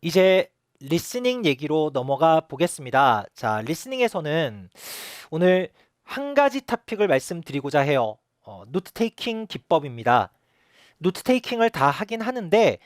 이제 리스닝 얘기로 넘어가 보겠습니다. 자, 리스닝에서는 오늘 한 가지 토픽을 말씀드리고자 해요. 노트 테이킹 기법입니다. 노트 테이킹을 다 하긴 하는데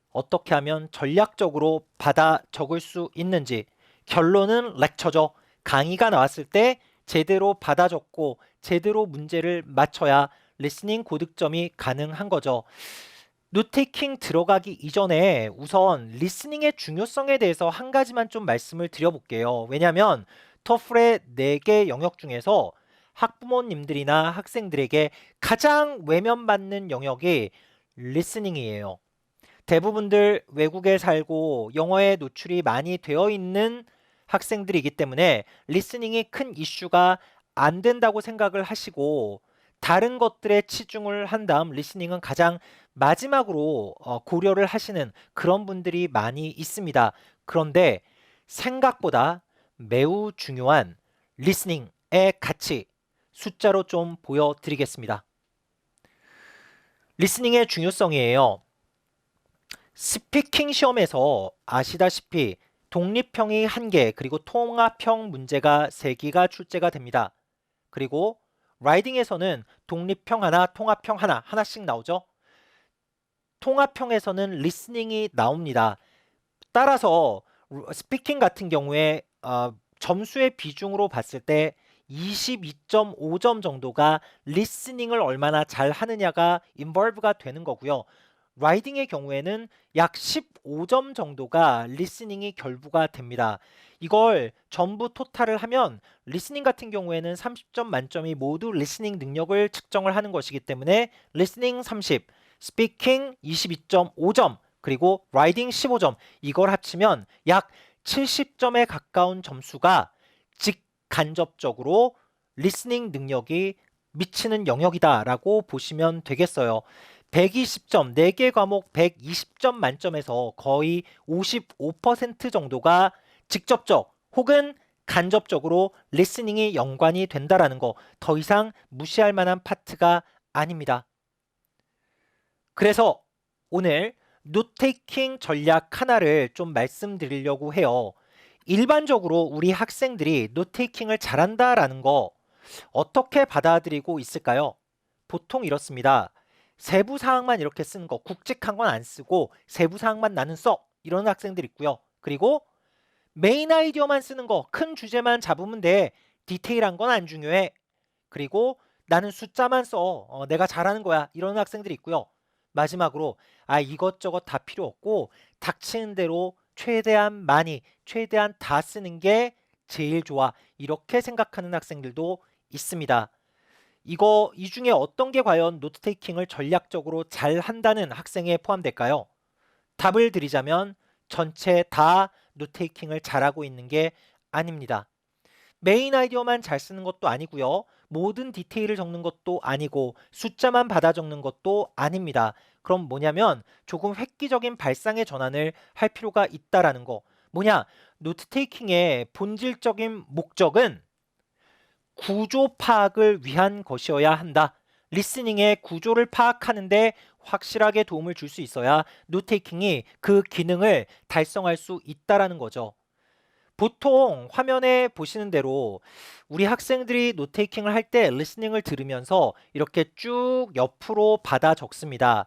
어떻게 하면 전략적으로 받아 적을 수 있는지, 결론은 렉처죠. 강의가 나왔을 때 제대로 받아 적고 제대로 문제를 맞춰야 리스닝 고득점이 가능한 거죠. 노테이킹 들어가기 이전에 우선 리스닝의 중요성에 대해서 한 가지만 좀 말씀을 드려볼게요. 왜냐하면 토플의 4개 영역 중에서 학부모님들이나 학생들에게 가장 외면받는 영역이 리스닝이에요. 대부분들 외국에 살고 영어에 노출이 많이 되어 있는 학생들이기 때문에 리스닝이 큰 이슈가 안 된다고 생각을 하시고 다른 것들에 치중을 한 다음 리스닝은 가장 마지막으로 고려를 하시는 그런 분들이 많이 있습니다. 그런데 생각보다 매우 중요한 리스닝의 가치 숫자로 좀 보여드리겠습니다. 리스닝의 중요성이에요. 스피킹 시험에서 아시다시피 독립형이 1개 그리고 통합형 문제가 3개가 출제가 됩니다. 그리고 라이딩에서는 독립형 하나, 통합형 하나씩 나오죠. 통합형에서는 리스닝이 나옵니다. 따라서 스피킹 같은 경우에 점수의 비중으로 봤을 때 22.5점 정도가 리스닝을 얼마나 잘 하느냐가 인벌브가 되는 거고요. 라이딩의 경우에는 약 15점 정도가 리스닝이 결부가 됩니다. 이걸 전부 토탈을 하면 리스닝 같은 경우에는 30점 만점이 모두 리스닝 능력을 측정을 하는 것이기 때문에 리스닝 30, 스피킹 22.5점, 그리고 라이딩 15점 이걸 합치면 약 70점에 가까운 점수가 직간접적으로 리스닝 능력이 미치는 영역이다라고 보시면 되겠어요. 120점, 4개 과목 120점 만점에서 거의 55% 정도가 직접적 혹은 간접적으로 리스닝이 연관이 된다라는 거 더 이상 무시할 만한 파트가 아닙니다. 그래서 오늘 노테이킹 전략 하나를 좀 말씀드리려고 해요. 일반적으로 우리 학생들이 노테이킹을 잘한다라는 거 어떻게 받아들이고 있을까요? 보통 이렇습니다. 세부 사항만 이렇게 쓰는 거, 굵직한 건 안 쓰고 세부 사항만 나는 써. 이런 학생들 있고요. 그리고 메인 아이디어만 쓰는 거, 큰 주제만 잡으면 돼. 디테일한 건 안 중요해. 그리고 나는 숫자만 써. 내가 잘하는 거야. 이런 학생들이 있고요. 마지막으로 이것저것 다 필요 없고 닥치는 대로 최대한 많이, 최대한 다 쓰는 게 제일 좋아. 이렇게 생각하는 학생들도 있습니다. 이 중에 어떤 게 과연 노트 테이킹을 전략적으로 잘 한다는 학생에 포함될까요? 답을 드리자면 전체 다 노트 테이킹을 잘하고 있는 게 아닙니다. 메인 아이디어만 잘 쓰는 것도 아니고요. 모든 디테일을 적는 것도 아니고 숫자만 받아 적는 것도 아닙니다. 그럼 뭐냐면 조금 획기적인 발상의 전환을 할 필요가 있다라는 거. 뭐냐? 노트 테이킹의 본질적인 목적은 구조 파악을 위한 것이어야 한다. 리스닝의 구조를 파악하는데 확실하게 도움을 줄 수 있어야 노테이킹이 그 기능을 달성할 수 있다라는 거죠. 보통 화면에 보시는 대로 우리 학생들이 노테이킹을 할 때 리스닝을 들으면서 이렇게 쭉 옆으로 받아 적습니다.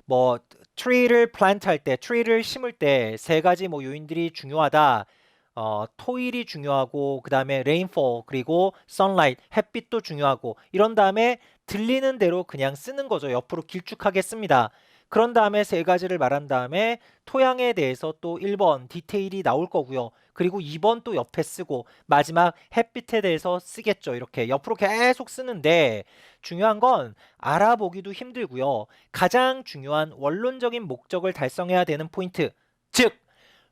뭐 트리를 플랜트 할 때, 트리를 심을 때 3가지 요인들이 중요하다. 토일이 중요하고 그다음에 레인폴 그리고 선라이트 햇빛도 중요하고 이런 다음에 들리는 대로 그냥 쓰는 거죠. 옆으로 길쭉하게 씁니다. 그런 다음에 3가지를 말한 다음에 토양에 대해서 또 1번 디테일이 나올 거고요. 그리고 2번 또 옆에 쓰고 마지막 햇빛에 대해서 쓰겠죠. 이렇게 옆으로 계속 쓰는데 중요한 건 알아보기도 힘들고요. 가장 중요한 원론적인 목적을 달성해야 되는 포인트, 즉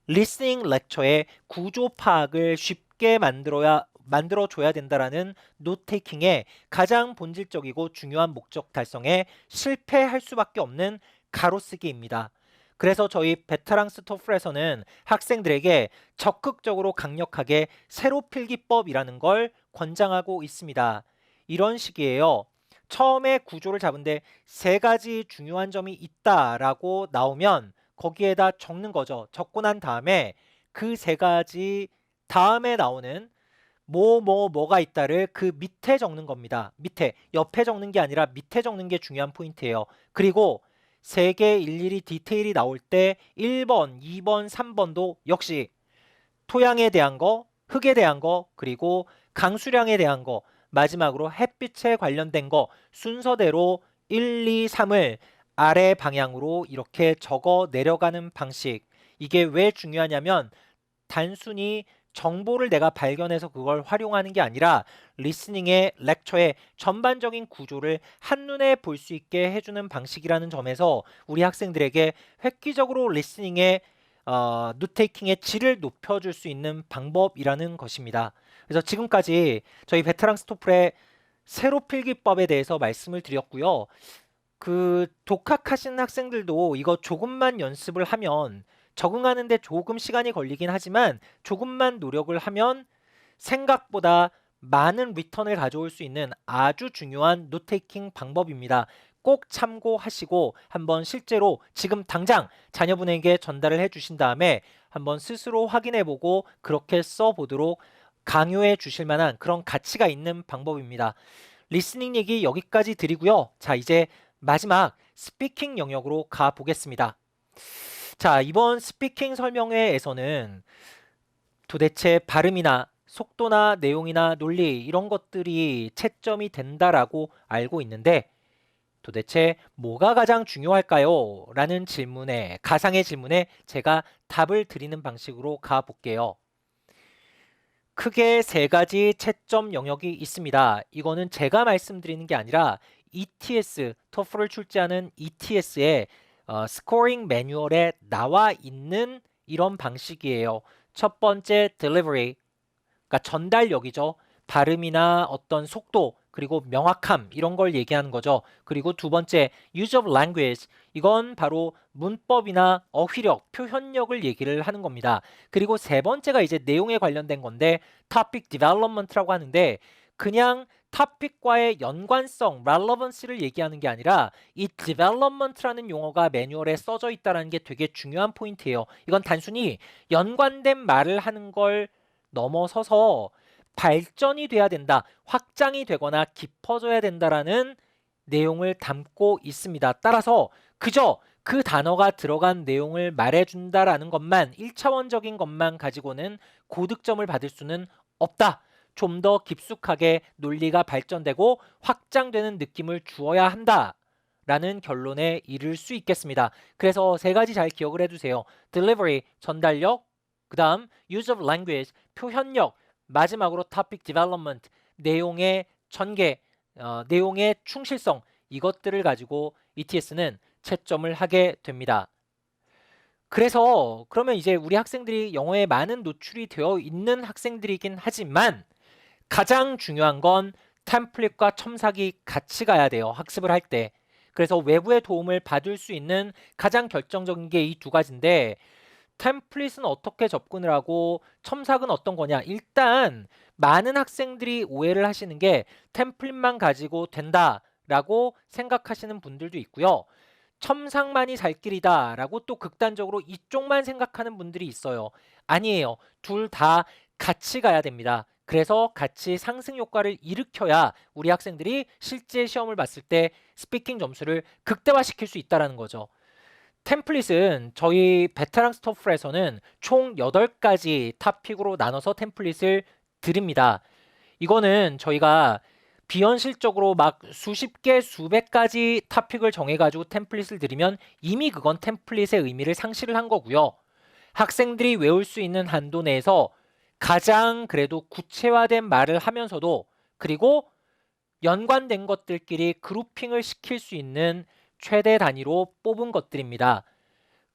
리스닝 렉처의 구조 파악을 쉽게 만들어줘야 된다라는 노테이킹의 가장 본질적이고 중요한 목적 달성에 실패할 수밖에 없는 가로쓰기입니다. 그래서 저희 베테랑스 토플에서는 학생들에게 적극적으로 강력하게 세로 필기법이라는 걸 권장하고 있습니다. 이런 식이에요. 처음에 구조를 잡은데 3가지 중요한 점이 있다라고 나오면 거기에다 적는 거죠. 적고 난 다음에 그 세 가지 다음에 나오는 뭐가 있다를 그 밑에 적는 겁니다. 밑에, 옆에 적는 게 아니라 밑에 적는 게 중요한 포인트예요. 그리고 세 개 일일이 디테일이 나올 때 1번, 2번, 3번도 역시 토양에 대한 거, 흙에 대한 거, 그리고 강수량에 대한 거, 마지막으로 햇빛에 관련된 거 순서대로 1, 2, 3을 아래 방향으로 이렇게 적어 내려가는 방식. 이게 왜 중요하냐면 단순히 정보를 내가 발견해서 그걸 활용하는 게 아니라 리스닝의 렉처의 전반적인 구조를 한눈에 볼 수 있게 해주는 방식이라는 점에서 우리 학생들에게 획기적으로 리스닝의 노테이킹의 질을 높여줄 수 있는 방법이라는 것입니다. 그래서 지금까지 저희 베테랑 스토플의 세로 필기법에 대해서 말씀을 드렸고요. 그 독학하시는 학생들도 이거 조금만 연습을 하면 적응하는데 조금 시간이 걸리긴 하지만 조금만 노력을 하면 생각보다 많은 리턴을 가져올 수 있는 아주 중요한 노테이킹 방법입니다. 꼭 참고하시고 한번 실제로 지금 당장 자녀분에게 전달을 해주신 다음에 한번 스스로 확인해보고 그렇게 써보도록 강요해 주실 만한 그런 가치가 있는 방법입니다. 리스닝 얘기 여기까지 드리고요. 자, 이제 마지막 스피킹 영역으로 가보겠습니다. 자, 이번 스피킹 설명회에서는 도대체 발음이나 속도나 내용이나 논리 이런 것들이 채점이 된다라고 알고 있는데 도대체 뭐가 가장 중요할까요? 라는 질문에, 가상의 질문에 제가 답을 드리는 방식으로 가볼게요. 크게 세 가지 채점 영역이 있습니다. 이거는 제가 말씀드리는 게 아니라 ETS, 토플을 출제하는 ETS의 스코링 매뉴얼에 나와 있는 이런 방식이에요. 첫 번째 delivery, 그러니까 전달력이죠. 발음이나 어떤 속도, 그리고 명확함 이런 걸 얘기하는 거죠. 그리고 두 번째 use of language, 이건 바로 문법이나 어휘력, 표현력을 얘기를 하는 겁니다. 그리고 세 번째가 이제 내용에 관련된 건데 topic development라고 하는데 그냥 토픽과의 연관성, relevancy를 얘기하는 게 아니라 이 development라는 용어가 매뉴얼에 써져 있다는 게 되게 중요한 포인트예요. 이건 단순히 연관된 말을 하는 걸 넘어서서 발전이 돼야 된다, 확장이 되거나 깊어져야 된다라는 내용을 담고 있습니다. 따라서 그저 그 단어가 들어간 내용을 말해준다라는 것만, 1차원적인 것만 가지고는 고득점을 받을 수는 없다. 좀 더 깊숙하게 논리가 발전되고 확장되는 느낌을 주어야 한다. 라는 결론에 이를 수 있겠습니다. 그래서 세 가지 잘 기억을 해두세요. delivery, 전달력, 그 다음 use of language, 표현력, 마지막으로 topic development, 내용의 전개, 내용의 충실성, 이것들을 가지고 ETS는 채점을 하게 됩니다. 그래서 그러면 이제 우리 학생들이 영어에 많은 노출이 되어 있는 학생들이긴 하지만 가장 중요한 건 템플릿과 첨삭이 같이 가야 돼요. 학습을 할 때. 그래서 외부의 도움을 받을 수 있는 가장 결정적인 게 이 두 가지인데 템플릿은 어떻게 접근을 하고 첨삭은 어떤 거냐. 일단 많은 학생들이 오해를 하시는 게 템플릿만 가지고 된다라고 생각하시는 분들도 있고요. 첨삭만이 살 길이다 라고 또 극단적으로 이쪽만 생각하는 분들이 있어요. 아니에요. 둘 다 같이 가야 됩니다. 그래서 같이 상승 효과를 일으켜야 우리 학생들이 실제 시험을 봤을 때 스피킹 점수를 극대화시킬 수 있다는 거죠. 템플릿은 저희 베테랑 스토플에서는 총 8가지 토픽으로 나눠서 템플릿을 드립니다. 이거는 저희가 비현실적으로 막 수십 개, 수백 가지 토픽을 정해가지고 템플릿을 드리면 이미 그건 템플릿의 의미를 상실을 한 거고요. 학생들이 외울 수 있는 한도 내에서 가장 그래도 구체화된 말을 하면서도 그리고 연관된 것들끼리 그룹핑을 시킬 수 있는 최대 단위로 뽑은 것들입니다.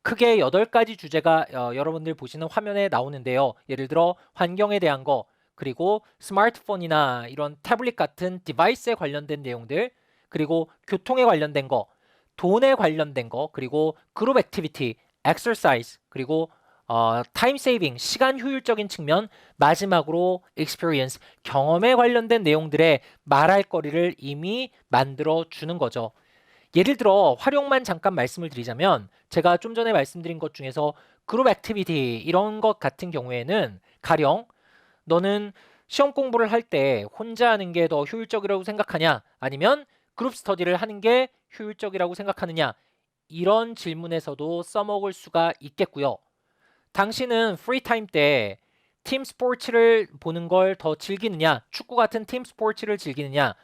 크게 8가지 주제가 여러분들 보시는 화면에 나오는데요. 예를 들어 환경에 대한 거, 그리고 스마트폰이나 이런 태블릿 같은 디바이스에 관련된 내용들, 그리고 교통에 관련된 거, 돈에 관련된 거, 그리고 그룹 액티비티, exercise, 그리고 타임 세이빙, 시간 효율적인 측면, 마지막으로 experience, 경험에 관련된 내용들의 말할 거리를 이미 만들어 주는 거죠. 예를 들어 활용만 잠깐 말씀을 드리자면 제가 좀 전에 말씀드린 것 중에서 그룹 액티비티 이런 것 같은 경우에는 가령 너는 시험 공부를 할 때 혼자 하는 게 더 효율적이라고 생각하냐? 아니면 그룹 스터디를 하는 게 효율적이라고 생각하느냐? 이런 질문에서도 써먹을 수가 있겠고요. 당신은 프리타임 때 팀 스포츠를 보는 걸 더 즐기느냐? 축구 같은 팀 스포츠를 즐기느냐?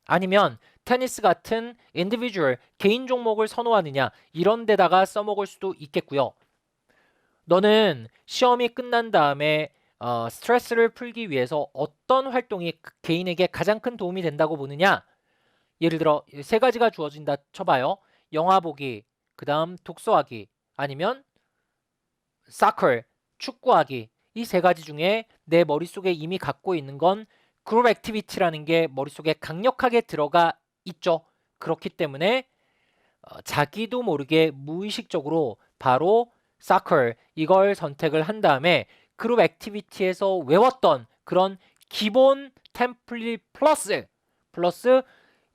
아니면 테니스 같은 인디비주얼 개인 종목을 선호하느냐? 이런 데다가 써먹을 수도 있겠고요. 너는 시험이 끝난 다음에 스트레스를 풀기 위해서 어떤 활동이 개인에게 가장 큰 도움이 된다고 보느냐? 예를 들어 세 가지가 주어진다 쳐봐요. 영화 보기, 그 다음 독서하기, 아니면 사커, 축구하기. 이 세 가지 중에 내 머릿속에 이미 갖고 있는 건 그룹 액티비티라는 게 머릿속에 강력하게 들어가 있죠. 그렇기 때문에 자기도 모르게 무의식적으로 바로 사커 이걸 선택을 한 다음에 그룹 액티비티에서 외웠던 그런 기본 템플릿 플러스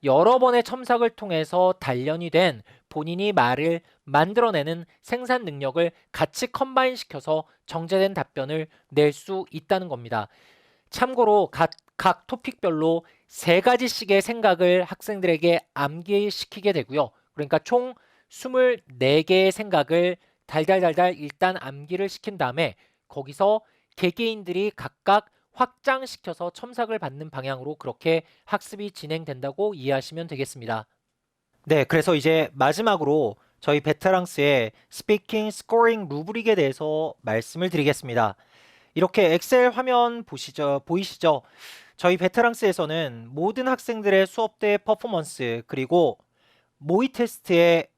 여러 번의 첨삭을 통해서 단련이 된 본인이 말을 만들어내는 생산 능력을 같이 컴바인 시켜서 정제된 답변을 낼 수 있다는 겁니다. 참고로 각 토픽별로 세 가지씩의 생각을 학생들에게 암기시키게 되고요. 그러니까 총 24개의 생각을 달달달달 일단 암기를 시킨 다음에 거기서 개개인들이 각각 확장시켜서 첨삭을 받는 방향으로 그렇게 학습이 진행된다고 이해하시면 되겠습니다. 네, 그래서 이제 마지막으로 저희 베테랑스의 스피킹 스코링 루브릭에 대해서 말씀을 드리겠습니다. 이렇게 엑셀 화면 보이시죠? 저희 베테랑스에서는 모든 학생들의 수업대 퍼포먼스 그리고 모의 테스트의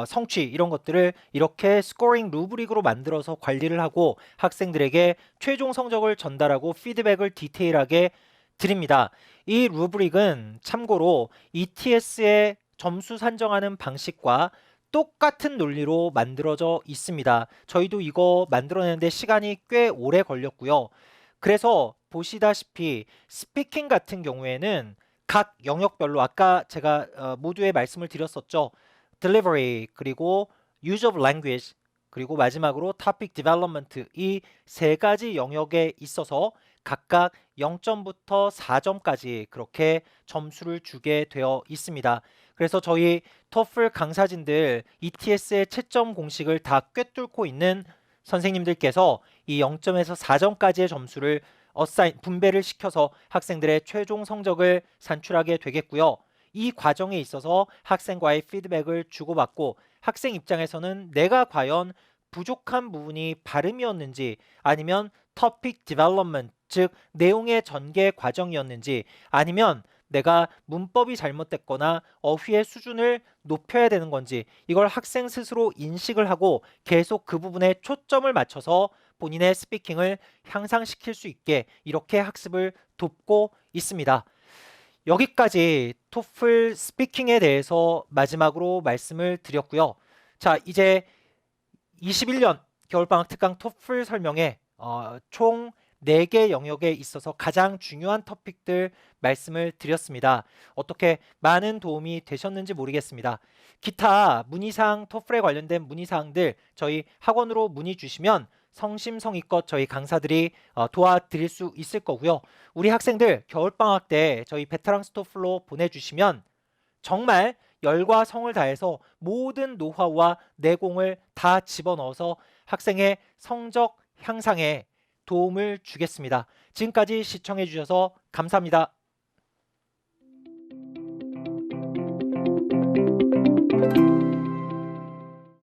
성취 이런 것들을 이렇게 스코링 루브릭으로 만들어서 관리를 하고 학생들에게 최종 성적을 전달하고 피드백을 디테일하게 드립니다. 이 루브릭은 참고로 ETS의 점수 산정하는 방식과 똑같은 논리로 만들어져 있습니다. 저희도 이거 만들어내는데 시간이 꽤 오래 걸렸고요. 그래서 보시다시피 스피킹 같은 경우에는 각 영역별로 아까 제가 모두에 말씀을 드렸었죠. delivery 그리고 use of language 그리고 마지막으로 topic development 이 세 가지 영역에 있어서 각각 0점부터 4점까지 그렇게 점수를 주게 되어 있습니다. 그래서 저희 토플 강사진들 ETS의 채점 공식을 다 꿰뚫고 있는 선생님들께서 이 0점에서 4점까지의 점수를 분배를 시켜서 학생들의 최종 성적을 산출하게 되겠고요. 이 과정에 있어서 학생과의 피드백을 주고받고 학생 입장에서는 내가 과연 부족한 부분이 발음이었는지 아니면 topic development 즉 내용의 전개 과정이었는지 아니면 내가 문법이 잘못됐거나 어휘의 수준을 높여야 되는 건지 이걸 학생 스스로 인식을 하고 계속 그 부분에 초점을 맞춰서 본인의 스피킹을 향상시킬 수 있게 이렇게 학습을 돕고 있습니다. 여기까지 토플 스피킹에 대해서 마지막으로 말씀을 드렸고요. 자, 이제 21년 겨울방학 특강 토플 설명에 총 4개 영역에 있어서 가장 중요한 토픽들 말씀을 드렸습니다. 어떻게 많은 도움이 되셨는지 모르겠습니다. 기타 문의사항 토플에 관련된 문의사항들 저희 학원으로 문의 주시면 성심성의껏 저희 강사들이 도와드릴 수 있을 거고요. 우리 학생들 겨울방학 때 저희 베테랑스 토플로 보내주시면 정말 열과 성을 다해서 모든 노하우와 내공을 다 집어넣어서 학생의 성적 향상에 도움을 주겠습니다. 지금까지 시청해 주셔서 감사합니다.